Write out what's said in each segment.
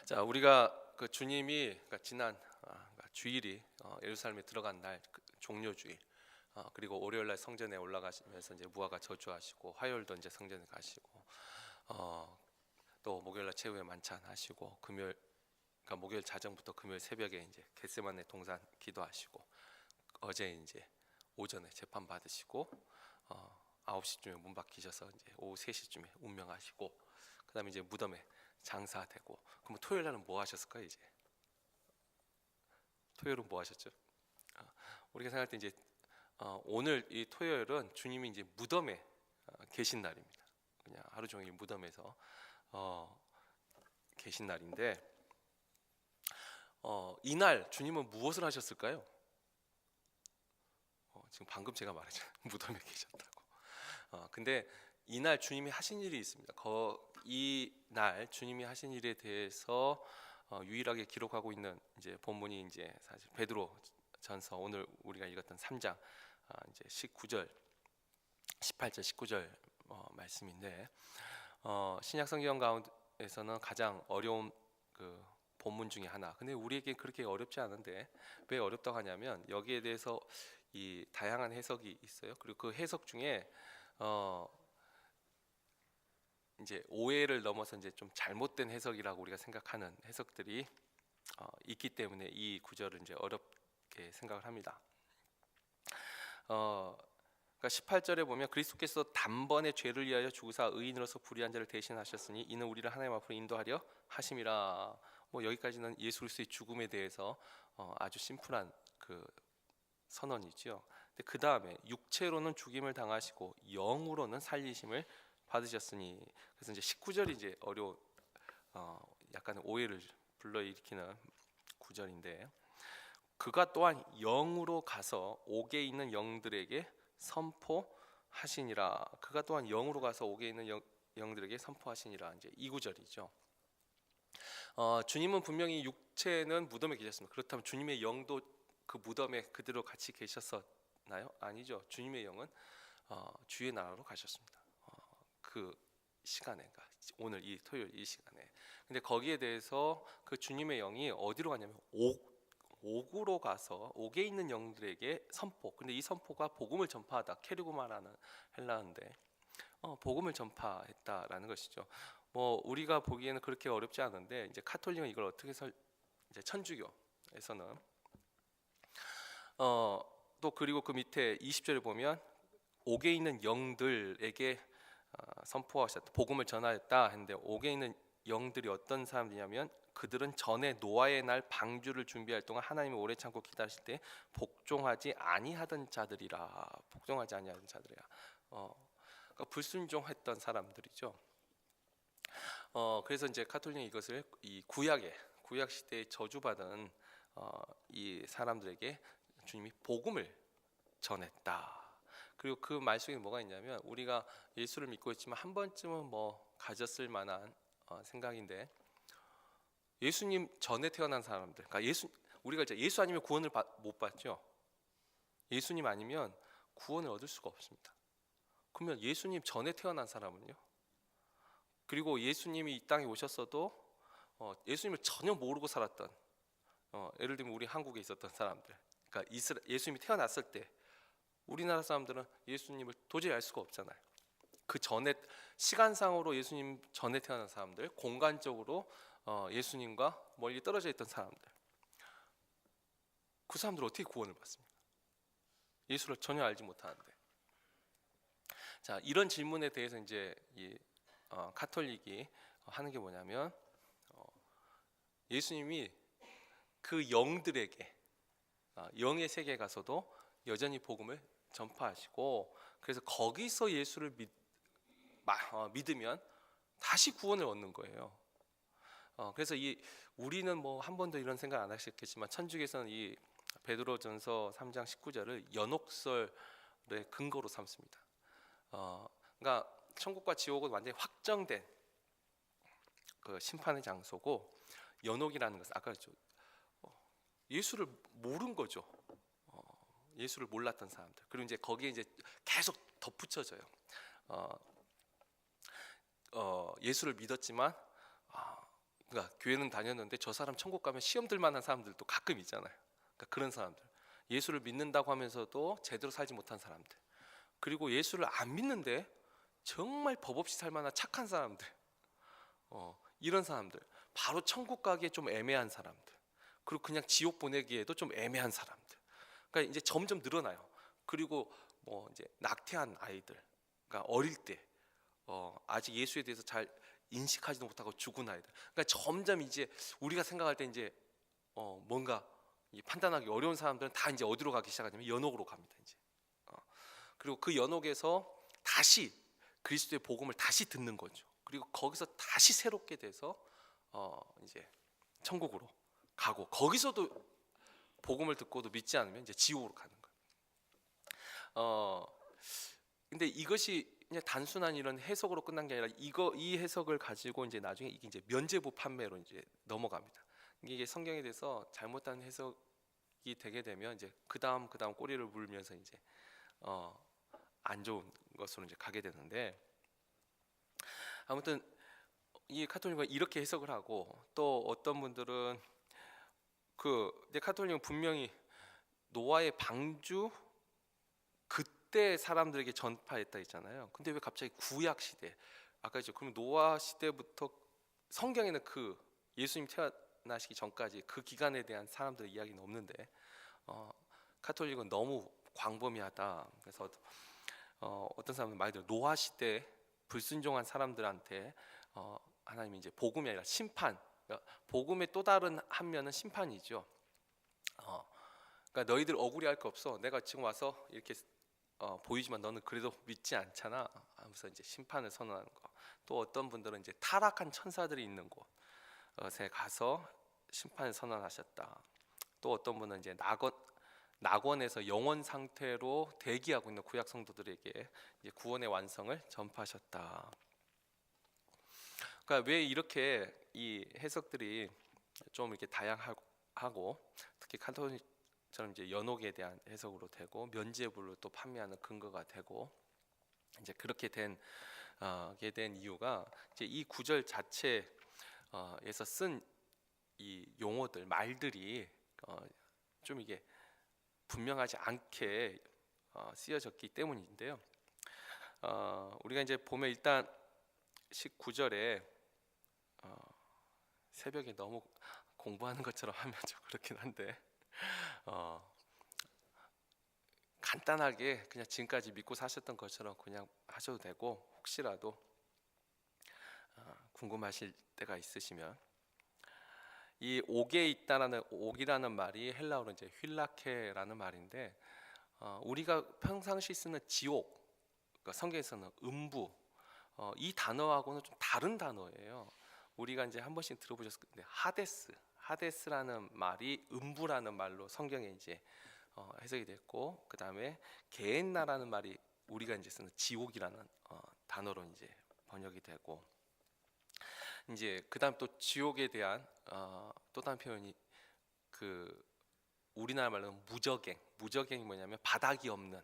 자, 우리가 그 주님이 그러니까 지난 그러니까 주일이 예루살렘에 들어간 날 종료주일, 그리고 월요일 날 성전에 올라가시면서 이제 무화과 저주하시고, 화요일도 이제 성전에 가시고, 또 목요일 날 최후의 만찬 하시고, 금요일 그러니까 목요일 자정부터 금요일 새벽에 이제 겟세마네 동산 기도하시고, 어제 이제 오전에 재판 받으시고, 9시쯤에 문 박히셔서 이제 오후 3시쯤에 운명하시고, 그다음에 이제 무덤에 장사되고. 그럼 토요일 날은 뭐 하셨을까요? 이제 토요일은 뭐 하셨죠? 우리가 생각할 때 이제 오늘 이 토요일은 주님이 이제 무덤에 계신 날입니다. 그냥 하루 종일 무덤에서 계신 날인데, 이날 주님은 무엇을 하셨을까요? 지금 방금 제가 말했잖아요. 무덤에 계셨다고. 근데 이날 주님이 하신 일이 있습니다. 이날 주님이 하신 일에 대해서 유일하게 기록하고 있는 이제 본문이 이제 사실 베드로 전서, 오늘 우리가 읽었던 3장 이제 19절, 18절, 19절 말씀인데, 신약 성경 가운데서는 가장 어려운 그 본문 중에 하나. 근데 우리에게 그렇게 어렵지 않은데 왜 어렵다고 하냐면, 여기에 대해서 이 다양한 해석이 있어요. 그리고 그 해석 중에 이제 오해를 넘어서 이제 좀 잘못된 해석이라고 우리가 생각하는 해석들이 있기 때문에 이 구절을 이제 어렵게 생각을 합니다. 그러니까 18절에 보면, 그리스도께서 단번에 죄를 위하여 죽으사 의인으로서 불의한 자를 대신하셨으니 이는 우리를 하나님 앞으로 인도하려 하심이라. 뭐 여기까지는 예수 그리스도의 죽음에 대해서 아주 심플한 그 선언이죠. 근데 그 다음에 육체로는 죽임을 당하시고 영으로는 살리심을 받으셨으니, 그래서 이제 19절이 이제 약간의 오해를 불러일으키는 구절인데, 그가 또한 영으로 가서 옥에 있는 영들에게 선포하시니라. 그가 또한 영으로 가서 옥에 있는 영들에게 선포하시니라. 이제 이 구절이죠. 주님은 분명히 육체는 무덤에 계셨습니다. 그렇다면 주님의 영도 그 무덤에 그대로 같이 계셨었나요? 아니죠. 주님의 영은 주의 나라로 가셨습니다. 그 시간에, 그러니까 오늘 이 토요일 이 시간에. 근데 거기에 대해서 그 주님의 영이 어디로 가냐면 옥으로 가서 옥에 있는 영들에게 선포. 근데 이 선포가 복음을 전파하다, 케르고마라는 헬라어인데 복음을 전파했다라는 것이죠. 뭐 우리가 보기에는 그렇게 어렵지 않은데, 이제 카톨릭은 이걸 어떻게 이제 천주교에서는 또 그리고 그 밑에 20절에 보면 옥에 있는 영들에게 선포하셨다, 복음을 전하였다 했는데, 옥에 있는 영들이 어떤 사람들이냐면, 그들은 전에 노아의 날 방주를 준비할 동안 하나님을 오래 참고 기다리실 때 복종하지 아니하던 자들이라. 복종하지 아니하던 자들이라. 그러니까 불순종했던 사람들이죠. 그래서 이제 카톨릭이 이것을 이 구약 시대에 저주받은 이 사람들에게 주님이 복음을 전했다. 그리고 그 말 속에 뭐가 있냐면, 우리가 예수를 믿고 있지만 한 번쯤은 뭐 가졌을 만한 생각인데, 예수님 전에 태어난 사람들, 그러니까 우리가 이제 예수 아니면 구원을 못 받죠. 예수님 아니면 구원을 얻을 수가 없습니다. 그러면 예수님 전에 태어난 사람은요? 그리고 예수님이 이 땅에 오셨어도 예수님을 전혀 모르고 살았던, 예를 들면 우리 한국에 있었던 사람들, 그러니까 예수님이 태어났을 때 우리나라 사람들은 예수님을 도저히 알 수가 없잖아요. 그 전에 시간상으로 예수님 전에 태어난 사람들, 공간적으로 예수님과 멀리 떨어져 있던 사람들, 그 사람들 어떻게 구원을 받습니까? 예수를 전혀 알지 못하는데. 자, 이런 질문에 대해서 이제 카톨릭이 하는 게 뭐냐면, 예수님이 그 영들에게 영의 세계에 가서도 여전히 복음을 전파하시고, 그래서 거기서 예수를 믿으면 다시 구원을 얻는 거예요. 그래서 우리는 뭐 한 번도 이런 생각 안 하셨겠지만, 천주교에서는 이 베드로전서 3장 19절을 연옥설의 근거로 삼습니다. 그러니까 천국과 지옥은 완전히 확정된 그 심판의 장소고, 연옥이라는 것은 아까 예수를 모른 거죠. 예수를 몰랐던 사람들. 그리고 이제 거기에 이제 계속 덧붙여져요. 예수를 믿었지만 그러니까 교회는 다녔는데 저 사람 천국 가면 시험 들 만한 사람들도 가끔 있잖아요. 그러니까 그런 사람들, 예수를 믿는다고 하면서도 제대로 살지 못한 사람들, 그리고 예수를 안 믿는데 정말 법 없이 살 만한 착한 사람들, 이런 사람들, 바로 천국 가기에 좀 애매한 사람들, 그리고 그냥 지옥 보내기에도 좀 애매한 사람들. 그러니까 이제 점점 늘어나요. 그리고 뭐 이제 낙태한 아이들, 그러니까 어릴 때 아직 예수에 대해서 잘 인식하지도 못하고 죽은 아이들. 그러니까 점점 이제 우리가 생각할 때 이제 뭔가 판단하기 어려운 사람들은 다 이제 어디로 가기 시작하냐면 연옥으로 갑니다. 이제 그리고 그 연옥에서 다시 그리스도의 복음을 다시 듣는 거죠. 그리고 거기서 다시 새롭게 돼서 이제 천국으로 가고, 거기서도 복음을 듣고도 믿지 않으면 이제 지옥으로 가는 거예요. 근데 이것이 그냥 단순한 이런 해석으로 끝난 게 아니라 이 해석을 가지고 이제 나중에 이게 이제 면죄부 판매로 이제 넘어갑니다. 이게 성경에 대해서 잘못된 해석이 되게 되면 이제 그 다음 꼬리를 물면서 이제 안 좋은 것으로 이제 가게 되는데, 아무튼 이 카톨릭은 이렇게 해석을 하고, 또 어떤 분들은 근데 카톨릭은 분명히 노아의 방주 그때 사람들에게 전파했다 했잖아요. 근데 왜 갑자기 구약 시대, 아까 이제 그럼 노아 시대부터 성경에는 그 예수님 태어나시기 전까지 그 기간에 대한 사람들의 이야기는 없는데 카톨릭은 너무 광범위하다. 그래서 어떤 사람은 말대로 노아 시대 불순종한 사람들한테 하나님이 이제 복음이 아니라 심판, 그러니까 복음의 또 다른 한 면은 심판이죠. 그러니까 너희들 억울해할 거 없어. 내가 지금 와서 이렇게 보이지만 너는 그래도 믿지 않잖아 하면서 이제 심판을 선언하는 거. 또 어떤 분들은 이제 타락한 천사들이 있는 곳에 가서 심판을 선언하셨다. 또 어떤 분은 이제 낙원에서 영원 상태로 대기하고 있는 구약 성도들에게 이제 구원의 완성을 전파하셨다. 그러니까 왜 이렇게 이 해석들이 좀 이렇게 다양하고, 특히 카톨릭처럼 이제 연옥에 대한 해석으로 되고 면죄부를 또 판매하는 근거가 되고, 이제 그렇게 게 된 이유가 이제 이 구절 자체에서 쓴 이 용어들, 말들이 좀 이게 분명하지 않게 쓰여졌기 때문인데요. 우리가 이제 보면 일단 19절에 새벽에 너무 공부하는 것처럼 하면 좀 그렇긴 한데 간단하게 그냥 지금까지 믿고 사셨던 것처럼 그냥 하셔도 되고, 혹시라도 궁금하실 때가 있으시면 이 옥에 있다라는, 옥이라는 말이 헬라어로 이제 휠라케라는 말인데, 우리가 평상시 쓰는 지옥, 그러니까 성경에서는 음부, 이 단어하고는 좀 다른 단어예요. 우리가 이제 한 번씩 들어보셨을 텐데 하데스라는 말이 음부라는 말로 성경에 이제 해석이 됐고, 그 다음에 게헨나라는 말이 우리가 이제 쓰는 지옥이라는 단어로 이제 번역이 되고, 이제 그 다음 또 지옥에 대한 또 다른 표현이 그 우리나라 말로는 무저갱이 뭐냐면 바닥이 없는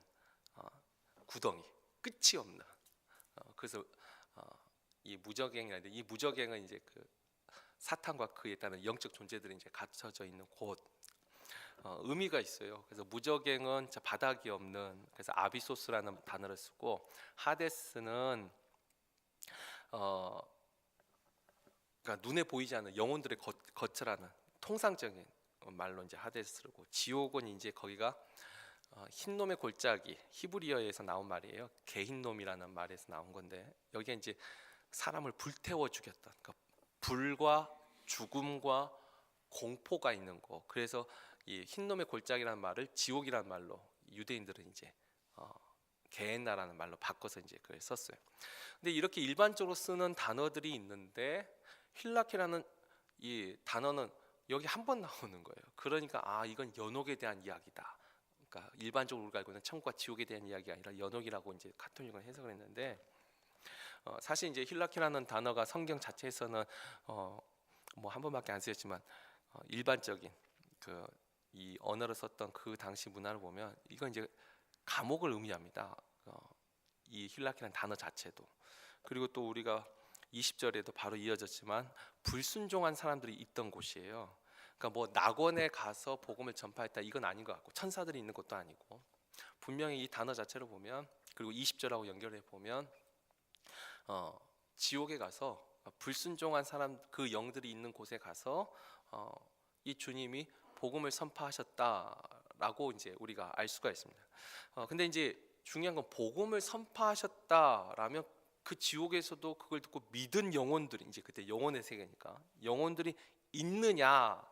구덩이, 끝이 없는. 그래서 이 무저갱이라는데, 이 무저갱은 이제 그 사탄과 그에 따른 영적 존재들이 이제 갇혀져 있는 곳, 의미가 있어요. 그래서 무저갱은 바닥이 없는, 그래서 아비소스라는 단어를 쓰고, 하데스는 그러니까 눈에 보이지 않는 영혼들의 거처라는 통상적인 말로 이제 하데스를 쓰고, 지옥은 이제 거기가 흰놈의 골짜기, 히브리어에서 나온 말이에요. 게흰놈이라는 말에서 나온 건데, 여기에 이제 사람을 불태워 죽였던, 그러니까 불과 죽음과 공포가 있는 거. 그래서 이 흰놈의 골짜기라는 말을 지옥이라는 말로 유대인들은 이제 게헨나라는 말로 바꿔서 이제 그걸 썼어요. 근데 이렇게 일반적으로 쓰는 단어들이 있는데, 힐라케라는 이 단어는 여기 한 번 나오는 거예요. 그러니까 이건 연옥에 대한 이야기다. 그러니까 일반적으로 우리가 알고 있는 천국과 지옥에 대한 이야기가 아니라 연옥이라고 이제 카톨릭은 해석을 했는데, 사실 이제 힐라키라는 단어가 성경 자체에서는 뭐 한 번밖에 안 쓰였지만 일반적인 이 언어를 썼던 그 당시 문화를 보면 이건 이제 감옥을 의미합니다. 이 힐라키라는 단어 자체도. 그리고 또 우리가 20절에도 바로 이어졌지만 불순종한 사람들이 있던 곳이에요. 그러니까 뭐 낙원에 가서 복음을 전파했다 이건 아닌 것 같고 천사들이 있는 것도 아니고 분명히 이 단어 자체로 보면 그리고 20절하고 연결해 보면 지옥에 가서 불순종한 사람 그 영들이 있는 곳에 가서 이 주님이 복음을 선포하셨다라고 이제 우리가 알 수가 있습니다. 근데 이제 중요한 건 복음을 선포하셨다라면 그 지옥에서도 그걸 듣고 믿은 영혼들이 이제 그때 영혼의 세계니까 영혼들이 있느냐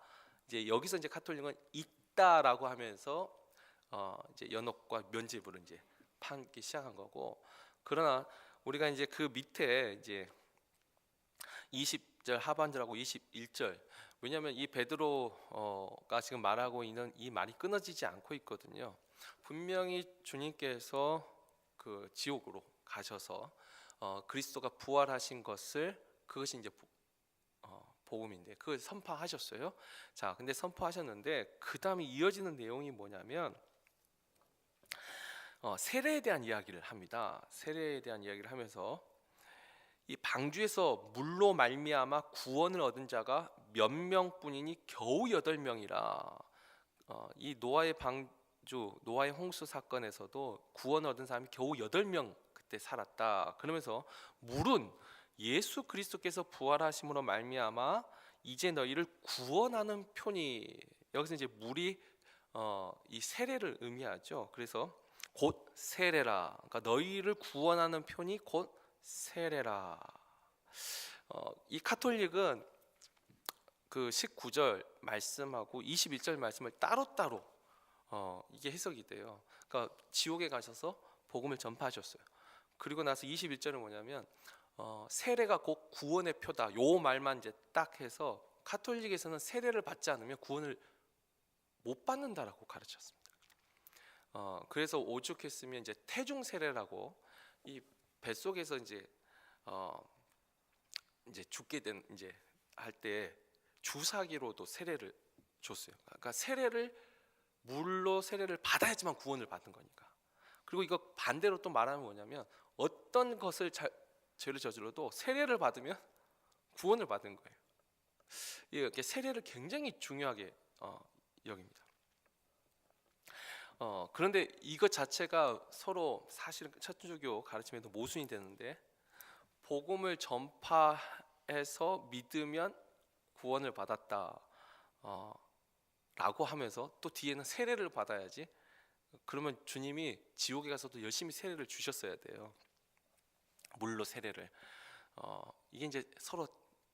이제 여기서 이제 가톨릭은 있다라고 하면서 이제 연옥과 면죄부를 이제 판기 시작한 거고 그러나 우리가 이제 그 밑에 이제 20절 하반절하고 21절 왜냐하면 이 베드로가 지금 말하고 있는 이 말이 끊어지지 않고 있거든요. 분명히 주님께서 그 지옥으로 가셔서 그리스도가 부활하신 것을 그것이 이제 복음인데 그걸 선포하셨어요. 자, 근데 선포하셨는데 그 다음에 이어지는 내용이 뭐냐면 세례에 대한 이야기를 합니다. 세례에 대한 이야기를 하면서 이 방주에서 물로 말미암아 구원을 얻은 자가 몇 명뿐이니 겨우 8명이라. 이 노아의 방주, 노아의 홍수 사건에서도 구원을 얻은 사람이 겨우 8명 그때 살았다. 그러면서 물은 예수 그리스도께서 부활하심으로 말미암아 이제 너희를 구원하는 표니. 여기서 이제 물이 이 세례를 의미하죠. 그래서 곧 세례라. 그러니까 너희를 구원하는 표니 곧 세례라. 이 카톨릭은 그 19절 말씀하고 21절 말씀을 따로따로 이게 해석이 돼요. 그러니까 지옥에 가셔서 복음을 전파하셨어요. 그리고 나서 21절은 뭐냐면 세례가 곧 구원의 표다. 요 말만 이제 딱 해서 카톨릭에서는 세례를 받지 않으면 구원을 못 받는다라고 가르쳤습니다. 그래서 오죽했으면 이제 태중 세례라고 이 뱃속에서 이제 죽게 된 이제 할 때 주사기로도 세례를 줬어요. 그러니까 물로 세례를 받아야지만 구원을 받는 거니까. 그리고 이거 반대로 또 말하면 뭐냐면 어떤 것을 죄를 저질러도 세례를 받으면 구원을 받은 거예요. 이렇게 세례를 굉장히 중요하게 여깁니다. 그런데 이것 자체가 서로 사실 천주교 가르침에도 모순이 되는데 복음을 전파해서 믿으면 구원을 받았다 라고 하면서 또 뒤에는 세례를 받아야지. 그러면 주님이 지옥에 가서도 열심히 세례를 주셨어야 돼요. 물로 세례를. 이게 이제 서로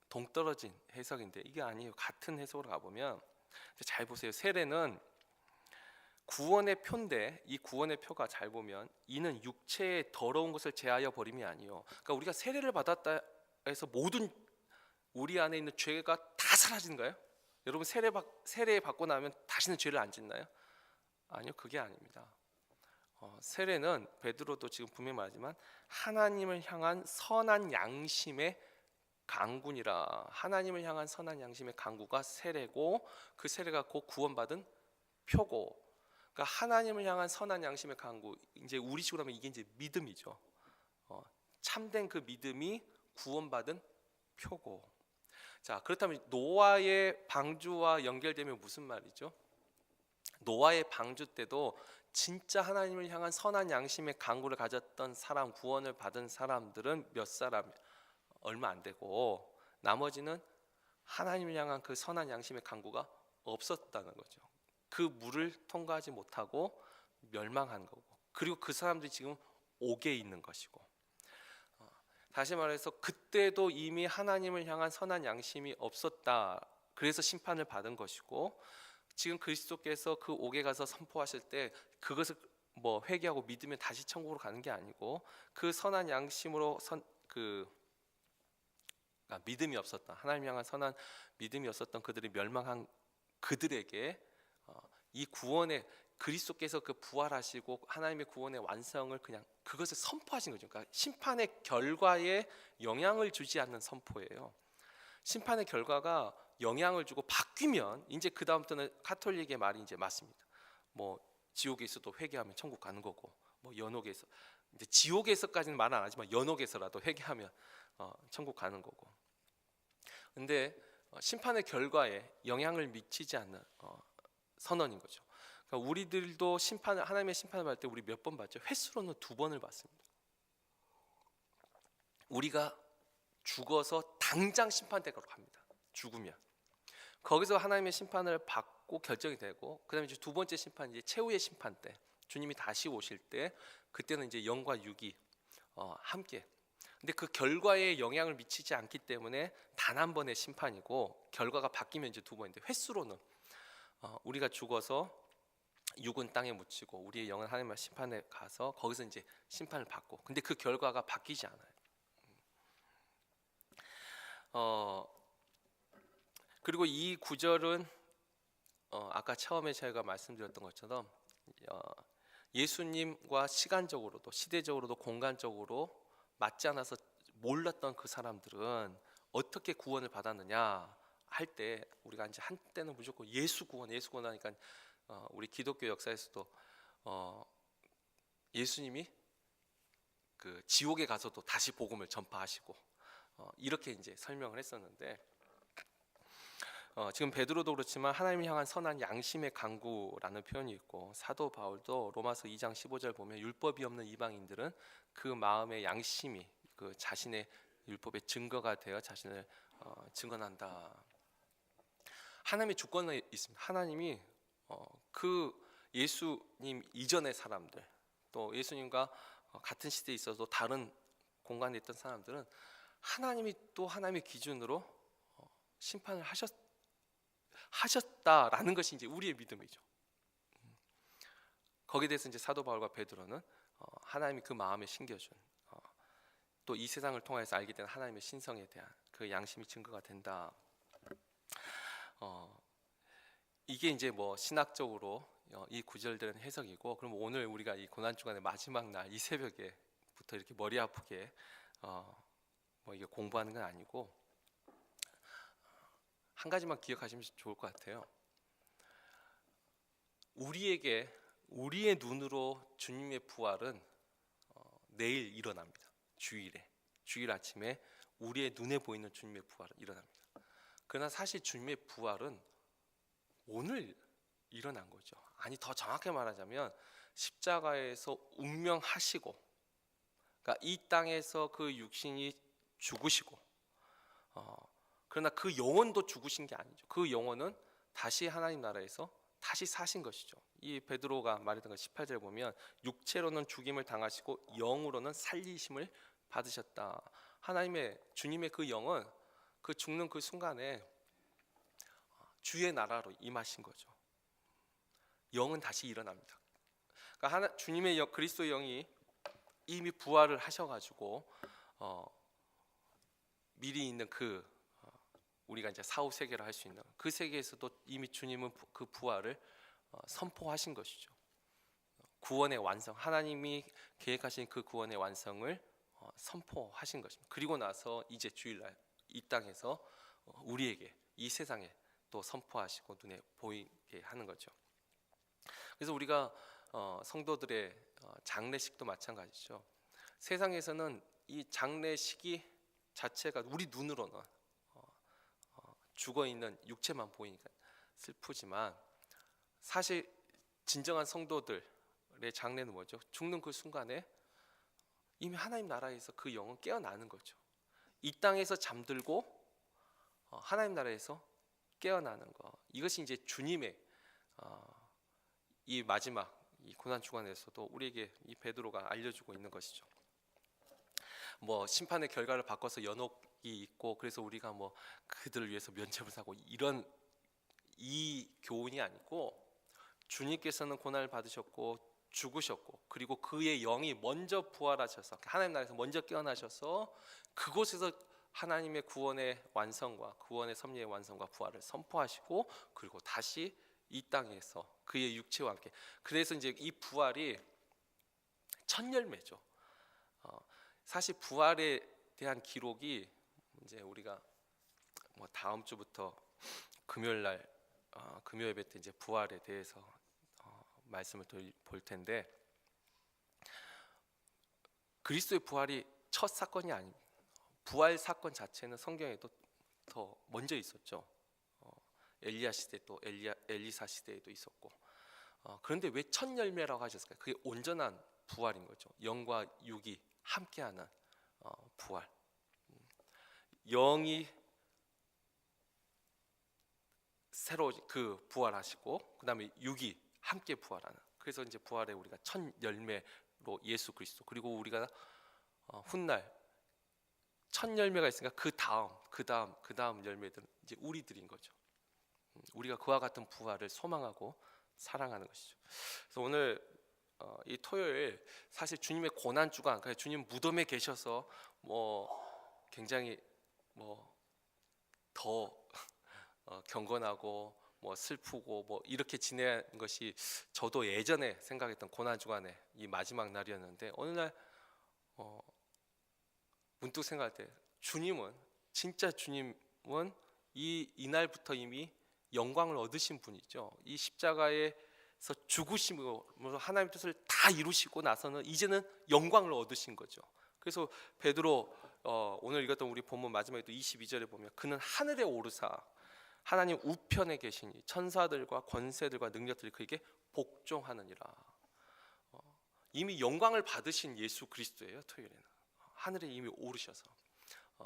동떨어진 해석인데 이게 아니에요. 같은 해석으로 가보면 잘 보세요. 세례는 구원의 표인데 이 구원의 표가 잘 보면 이는 육체의 더러운 것을 제하여 버림이 아니요. 그러니까 우리가 세례를 받았다 해서 모든 우리 안에 있는 죄가 다 사라지는가요? 여러분 세례 받고 나면 다시는 죄를 안 짓나요? 아니요, 그게 아닙니다. 세례는 베드로도 지금 분명히 말하지만 하나님을 향한 선한 양심의 강구니라. 하나님을 향한 선한 양심의 강구가 세례고 그 세례가 곧 구원받은 표고. 그러니까 하나님을 향한 선한 양심의 강구. 이제 우리식으로 하면 이게 이제 믿음이죠. 참된 그 믿음이 구원받은 표고. 자, 그렇다면 노아의 방주와 연결되면 무슨 말이죠? 노아의 방주 때도 진짜 하나님을 향한 선한 양심의 강구를 가졌던 사람, 구원을 받은 사람들은 몇 사람, 얼마 안 되고 나머지는 하나님을 향한 그 선한 양심의 강구가 없었다는 거죠. 그 물을 통과하지 못하고 멸망한 거고, 그리고 그 사람들이 지금 옥에 있는 것이고. 다시 말해서 그때도 이미 하나님을 향한 선한 양심이 없었다. 그래서 심판을 받은 것이고, 지금 그리스도께서 그 옥에 가서 선포하실 때 그것을 뭐 회개하고 믿으면 다시 천국으로 가는 게 아니고, 그 선한 양심으로 믿음이 없었다, 하나님 향한 선한 믿음이 없었던 그들이 멸망한 그들에게 이 구원의 그리스도께서 그 부활하시고 하나님의 구원의 완성을 그냥 그것을 선포하신 거죠. 그러니까 심판의 결과에 영향을 주지 않는 선포예요. 심판의 결과가 영향을 주고 바뀌면 이제 그 다음부터는 카톨릭의 말이 이제 맞습니다. 뭐 지옥에 있어도 회개하면 천국 가는 거고, 뭐 연옥에 있어 이제 지옥에서까지는 말 안 하지만 연옥에서라도 회개하면 천국 가는 거고. 근데 심판의 결과에 영향을 미치지 않는 선언인 거죠. 그러니까 우리들도 하나님의 심판을 받을 때 우리 몇 번 받죠? 횟수로는 2번을 받습니다. 우리가 죽어서 당장 심판대로 갑니다. 죽으면 거기서 하나님의 심판을 받고 결정이 되고, 그다음에 이제 2번째 심판, 이제 최후의 심판 때 주님이 다시 오실 때, 그때는 이제 영과 육이 함께. 근데 그 결과에 영향을 미치지 않기 때문에 단 한 번의 심판이고, 결과가 바뀌면 이제 2번인데, 횟수로는 우리가 죽어서 육은 땅에 묻히고 우리의 영은 하나님의 심판에 가서 거기서 이제 심판을 받고, 근데 그 결과가 바뀌지 않아요. 그리고 이 구절은 아까 처음에 제가 말씀드렸던 것처럼 예수님과 시간적으로도 시대적으로도 공간적으로 맞지 않아서 몰랐던 그 사람들은 어떻게 구원을 받았느냐 할 때, 우리가 이제 한때는 무조건 예수 구원 하니까 우리 기독교 역사에서도 예수님이 그 지옥에 가서도 다시 복음을 전파하시고 이렇게 이제 설명을 했었는데, 지금 베드로도 그렇지만 하나님을 향한 선한 양심의 강구라는 표현이 있고, 사도 바울도 로마서 2장 15절 보면 율법이 없는 이방인들은 그 마음의 양심이 그 자신의 율법의 증거가 되어 자신을 증언한다. 하나님의 주권에 있습니다. 하나님이 그 예수님 이전의 사람들, 또 예수님과 같은 시대에 있어도 다른 공간에 있던 사람들은 하나님이 또 하나님의 기준으로 심판을 하셨다라는 것이 이제 우리의 믿음이죠. 거기에 대해서 이제 사도 바울과 베드로는 하나님이 그 마음에 심겨준, 또 이 세상을 통해서 알게 된 하나님의 신성에 대한 그 양심이 증거가 된다. 이게 이제 뭐 신학적으로 이 구절들은 해석이고, 그럼 오늘 우리가 이 고난 주간의 마지막 날 이 새벽에부터 이렇게 머리 아프게 뭐 이게 공부하는 건 아니고, 한 가지만 기억하시면 좋을 것 같아요. 우리에게 우리의 눈으로 주님의 부활은 내일 일어납니다. 주일 아침에 우리의 눈에 보이는 주님의 부활은 일어납니다. 그러나 사실 주님의 부활은 오늘 일어난 거죠. 아니, 더 정확하게 말하자면 십자가에서 운명하시고, 그러니까 이 땅에서 그 육신이 죽으시고, 그러나 그 영혼도 죽으신 게 아니죠. 그 영혼은 다시 하나님 나라에서 다시 사신 것이죠. 이 베드로가 말했던 것 18절에 보면 육체로는 죽임을 당하시고 영으로는 살리심을 받으셨다. 주님의 그 영은 그 죽는 그 순간에 주의 나라로 임하신 거죠. 영은 다시 일어납니다. 그러니까 주님의 그리스도의 영이 이미 부활을 하셔가지고 미리 있는 우리가 이제 사후 세계를 할 수 있는 그 세계에서도 이미 주님은 그 부활을 선포하신 것이죠. 구원의 완성, 하나님이 계획하신 그 구원의 완성을 선포하신 것입니다. 그리고 나서 이제 주일날 이 땅에서 우리에게, 이 세상에 또 선포하시고 눈에 보이게 하는 거죠. 그래서 우리가 성도들의 장례식도 마찬가지죠. 세상에서는 이 장례식이 자체가 우리 눈으로는 죽어있는 육체만 보이니까 슬프지만, 사실 진정한 성도들의 장례는 뭐죠? 죽는 그 순간에 이미 하나님 나라에서 그 영은 깨어나는 거죠. 이 땅에서 잠들고 하나님 나라에서 깨어나는 거, 이것이 이제 주님의 이 마지막 이 고난 주간에서도 우리에게 이 베드로가 알려주고 있는 것이죠. 뭐 심판의 결과를 바꿔서 연옥이 있고, 그래서 우리가 뭐 그들을 위해서 면죄부를 사고 이런 이 교훈이 아니고, 주님께서는 고난을 받으셨고 죽으셨고, 그리고 그의 영이 먼저 부활하셔서 하나님 나라에서 먼저 깨어나셔서 그곳에서 하나님의 구원의 완성과 구원의 섭리의 완성과 부활을 선포하시고, 그리고 다시 이 땅에서 그의 육체와 함께. 그래서 이제 이 부활이 첫 열매죠. 사실 부활에 대한 기록이 이제 우리가 뭐 다음 주부터 금요일 날 금요 예배 때 이제 부활에 대해서 말씀을 볼 텐데, 그리스도의 부활이 첫 사건이 아닙니다. 부활 사건 자체는 성경에도 더 먼저 있었죠. 엘리야 시대 또 엘리사 시대에도 있었고. 그런데 왜 첫 열매라고 하셨을까요? 그게 온전한 부활인 거죠. 영과 육이 함께하는 부활. 영이 새로 그 부활하시고, 그다음에 육이 함께 부활하는. 그래서 이제 부활에 우리가 첫 열매로 예수 그리스도, 그리고 우리가 훗날 첫 열매가 있으니까 그 다음 열매들은 이제 우리들인 거죠. 우리가 그와 같은 부활을 소망하고 사랑하는 것이죠. 그래서 오늘 이 토요일 사실 주님의 고난 주간, 그러니까 주님 무덤에 계셔서 굉장히 더 경건하고 슬프고 이렇게 지낸 것이 저도 예전에 생각했던 고난 주간의 이 마지막 날이었는데, 어느 날 문득 생각할 때 진짜 주님은 이날부터 이미 영광을 얻으신 분이죠. 이 십자가에서 죽으심으로 하나님의 뜻을 다 이루시고 나서는 이제는 영광을 얻으신 거죠. 그래서 베드로 오늘 읽었던 우리 본문 마지막에도 22절에 보면 그는 하늘에 오르사 하나님 우편에 계시니 천사들과 권세들과 능력들이 그에게 복종하느니라. 이미 영광을 받으신 예수 그리스도예요. 토요일에는 하늘에 이미 오르셔서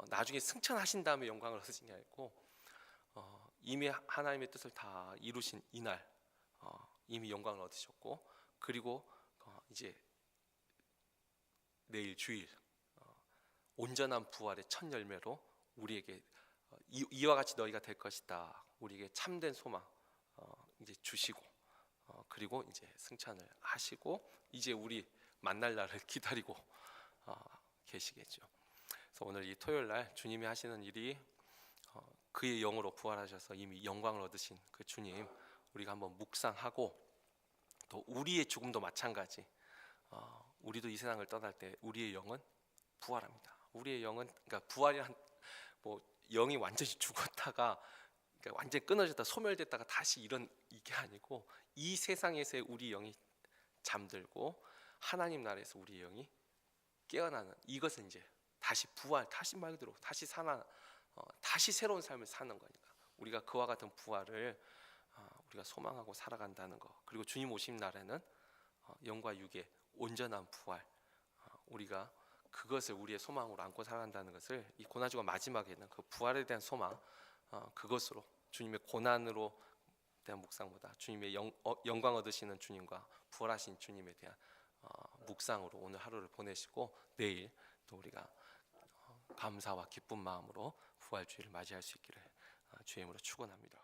나중에 승천하신 다음에 영광을 얻으신 게 아니고 이미 하나님의 뜻을 다 이루신 이날 이미 영광을 얻으셨고, 그리고 이제 내일 주일 온전한 부활의 첫 열매로 우리에게 이와 같이 너희가 될 것이다, 우리에게 참된 소망 이제 주시고, 그리고 이제 승천을 하시고 이제 우리 만날 날을 기다리고 계시겠죠. 그래서 오늘 이 토요일 날 주님이 하시는 일이 그의 영으로 부활하셔서 이미 영광을 얻으신 그 주님, 우리가 한번 묵상하고, 또 우리의 죽음도 마찬가지. 우리도 이 세상을 떠날 때 우리의 영은 부활합니다. 우리의 영은, 그러니까 부활이란 영이 완전히 죽었다가, 그러니까 완전히 끊어졌다 소멸됐다가 다시 이게 아니고, 이 세상에서의 우리 영이 잠들고 하나님 나라에서 우리 영이 깨어나는, 이것은 이제 다시 부활, 다시 말 그대로 다시 다시 새로운 삶을 사는 거니까, 우리가 그와 같은 부활을 우리가 소망하고 살아간다는 거. 그리고 주님 오신 날에는 영과 육의 온전한 부활, 우리가 그것을 우리의 소망으로 안고 살아간다는 것을, 이 고난주간 마지막에는 그 부활에 대한 소망, 그것으로 주님의 고난으로 대한 묵상보다 주님의 영광 얻으시는 주님과 부활하신 주님에 대한 묵상으로 오늘 하루를 보내시고, 내일 또 우리가 감사와 기쁜 마음으로 부활주일을 맞이할 수 있기를 주의 이름으로 축원합니다.